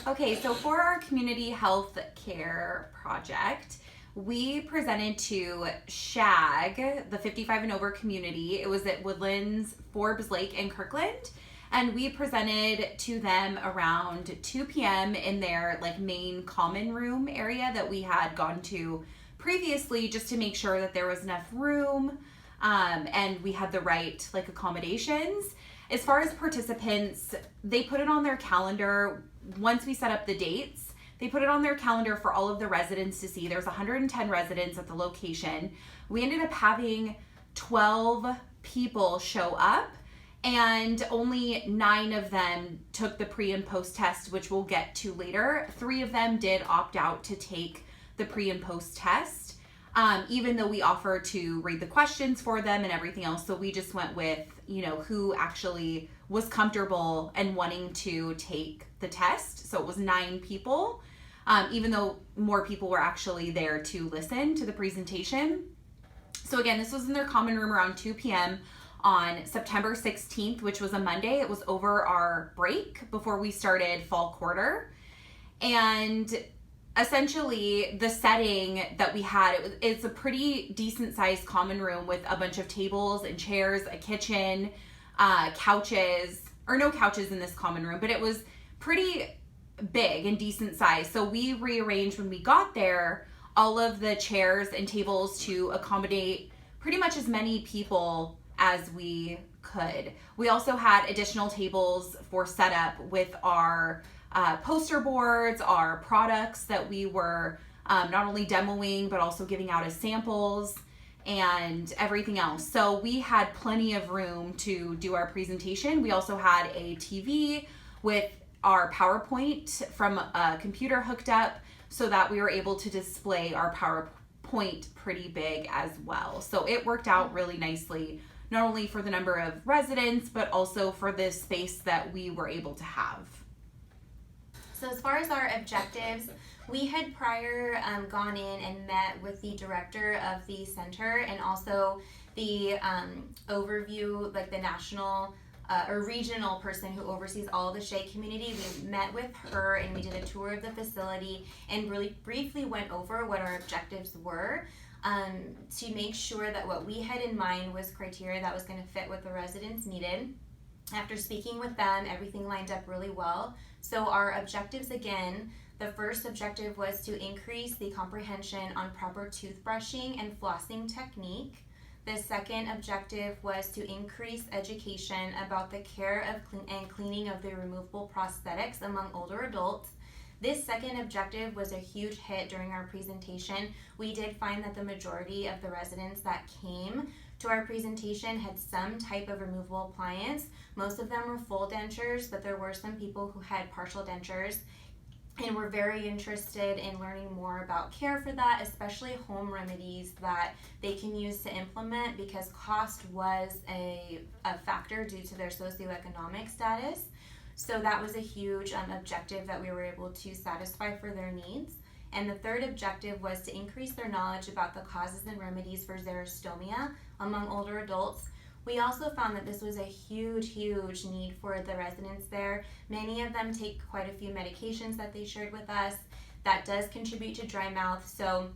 Okay, so for our community health care project, we presented to SHAG, the 55 and over community. It was at Woodlands, Forbes Lake, and Kirkland. And we presented to them around 2 p.m. in their like main common room area that we had gone to previously, just to make sure that there was enough room, and we had the right like accommodations. As far as participants, they put it on their calendar once we set up the dates. They put it on their calendar for all of the residents to see. There's 110 residents at the location. We ended up having 12 people show up, and only 9 of them took the pre and post test, which we'll get to later. 3 of them did opt out to take the pre and post test, even though we offer to read the questions for them and everything else. So we just went with, who actually was comfortable and wanting to take the test. So it was 9 people, even though more people were actually there to listen to the presentation. So again, this was in their common room around 2 p.m. on September 16th, which was a Monday. It was over our break before we started fall quarter. And essentially the setting that we had, it's a pretty decent sized common room with a bunch of tables and chairs, a kitchen, couches, or no couches in this common room, but it was pretty big and decent size. So we rearranged when we got there all of the chairs and tables to accommodate pretty much as many people as we could. We also had additional tables for setup with our poster boards, our products that we were not only demoing but also giving out as samples and everything else. So we had plenty of room to do our presentation. We also had a TV with our PowerPoint from a computer hooked up so that we were able to display our PowerPoint pretty big as well. So it worked out really nicely, not only for the number of residents but also for the space that we were able to have. So as far as our objectives, we had prior gone in and met with the director of the center and also the overview, like the national or regional person who oversees all the SHAG community. We met with her and we did a tour of the facility and really briefly went over what our objectives were, to make sure that what we had in mind was criteria that was going to fit what the residents needed. After speaking with them, everything lined up really well. So our objectives, again, the first objective was to increase the comprehension on proper toothbrushing and flossing technique. The second objective was to increase education about the care of and cleaning of the removable prosthetics among older adults. This second objective was a huge hit during our presentation. We did find that the majority of the residents that came to our presentation had some type of removable appliance. Most of them were full dentures, but there were some people who had partial dentures and were very interested in learning more about care for that, especially home remedies that they can use to implement, because cost was a factor due to their socioeconomic status. So that was a huge objective that we were able to satisfy for their needs. And the third objective was to increase their knowledge about the causes and remedies for xerostomia among older adults. We also found that this was a huge need for the residents there. Many of them take quite a few medications that they shared with us that does contribute to dry mouth. So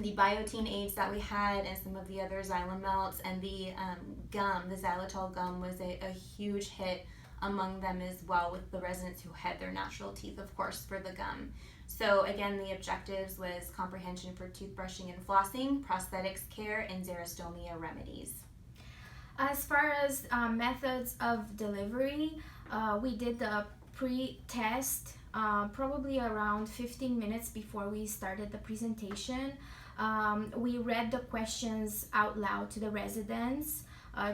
the Biotine aids that we had and some of the other Xylem melts and the gum, the xylitol gum, was a huge hit among them as well, with the residents who had their natural teeth, of course, for the gum. So again, the objectives was comprehension for toothbrushing and flossing, prosthetics care, and xerostomia remedies. As far as methods of delivery, we did the pre-test probably around 15 minutes before we started the presentation. We read the questions out loud to the residents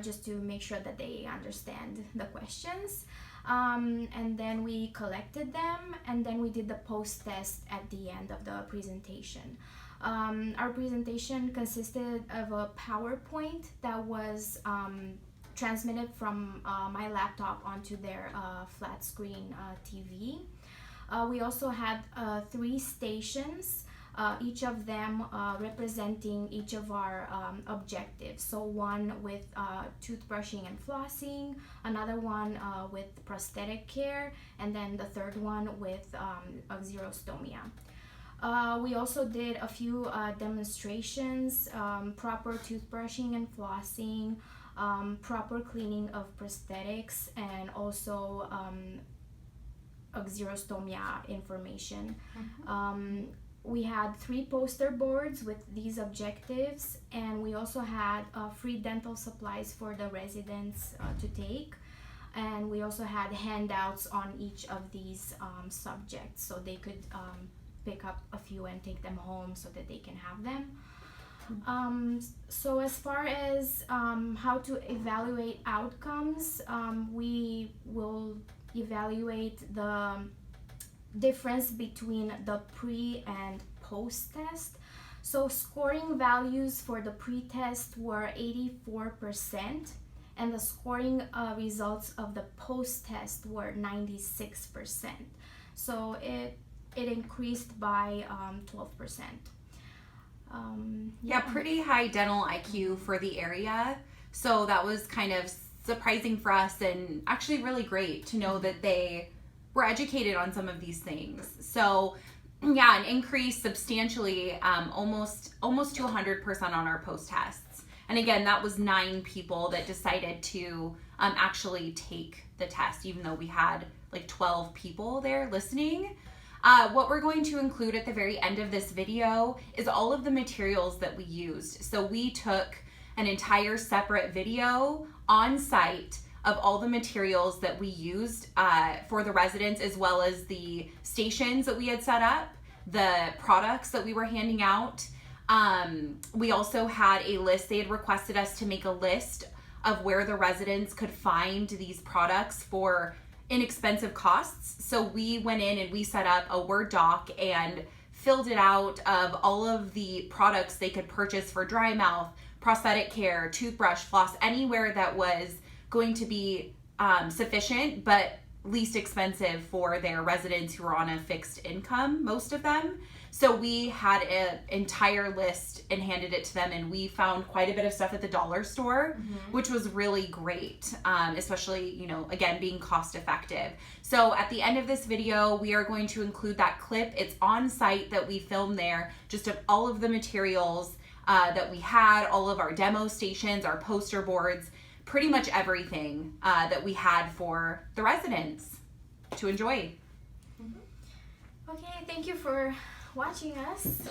just to make sure that they understand the questions. And then we collected them, and then we did the post-test at the end of the presentation. Our presentation consisted of a PowerPoint that was transmitted from my laptop onto their flat screen TV. We also had 3 stations each of them representing each of our objectives. So one with toothbrushing and flossing, another one with prosthetic care, and then the third one with xerostomia. We also did a few demonstrations, proper toothbrushing and flossing, proper cleaning of prosthetics, and also xerostomia information. We had 3 poster boards with these objectives, and we also had free dental supplies for the residents to take. And we also had handouts on each of these subjects, so they could pick up a few and take them home so that they can have them. So as far as how to evaluate outcomes, we will evaluate the difference between the pre and post test. So scoring values for the pre-test were 84%, and the scoring results of the post-test were 96%. So it increased by 12%. Pretty high dental IQ for the area. So that was kind of surprising for us, and actually really great to know that they were educated on some of these things. So an increase substantially, almost to 100% on our post tests. And again, that was 9 people that decided to actually take the test, even though we had like 12 people there listening. What we're going to include at the very end of this video is all of the materials that we used. So we took an entire separate video on site of all the materials that we used for the residents, as well as the stations that we had set up, the products that we were handing out. We also had a list. They had requested us to make a list of where the residents could find these products for inexpensive costs. So we went in and we set up a Word doc and filled it out of all of the products they could purchase for dry mouth, prosthetic care, toothbrush, floss, anywhere that was going to be sufficient but least expensive for their residents who are on a fixed income, most of them. So we had an entire list and handed it to them, and we found quite a bit of stuff at the dollar store, which was really great, especially, again, being cost effective. So at the end of this video, we are going to include that clip. It's on site that we filmed there, just of all of the materials that we had, all of our demo stations, our poster boards, pretty much everything that we had for the residents to enjoy. Okay, thank you for watching us.